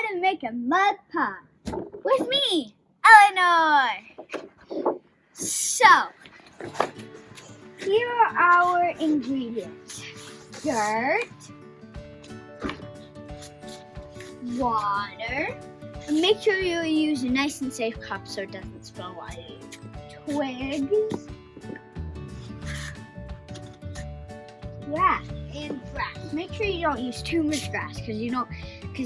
how to make a mud pie with me, Eleanor. So, here are our ingredients. Dirt, water, and make sure you use a nice and safe cup so it doesn't spill while you use twigs, grass, and grass. Make sure you don't use too much grass because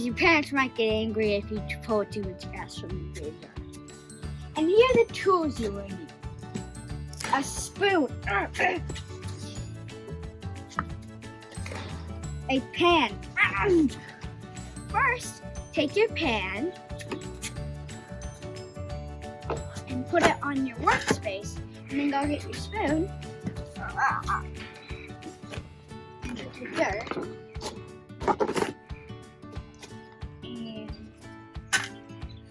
your parents might get angry if you pull too much grass from the graveyard. And here are the tools you will need. A spoon, a pan. First, take your pan and put it on your workspace, and then go get your spoon and put your dirt and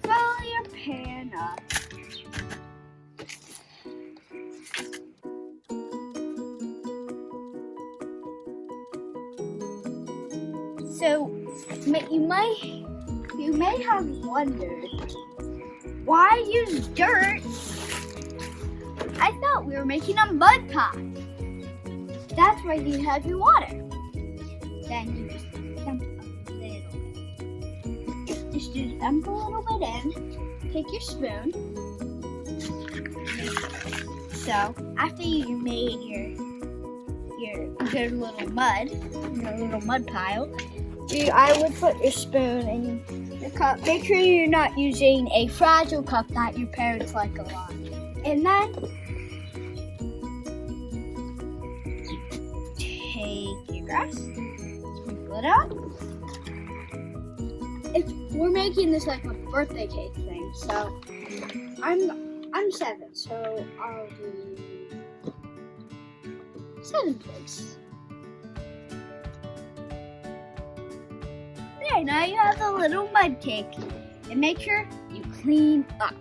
fill your pan up. So you may have wondered, why use dirt? I thought we were making a mud pie. That's why you have your water. Then you just dump a little bit. Just dump a little bit in. Take your spoon. So after you made your good little mud, your little mud pile, I would put your spoon in your cup. Make sure you're not using a fragile cup that your parents like a lot. And then take your grass, sprinkle it out. We're making this like a birthday cake thing, so I'm 7, so I'll do 7 twigs. There, now you have a little mud cake. And make sure you clean up.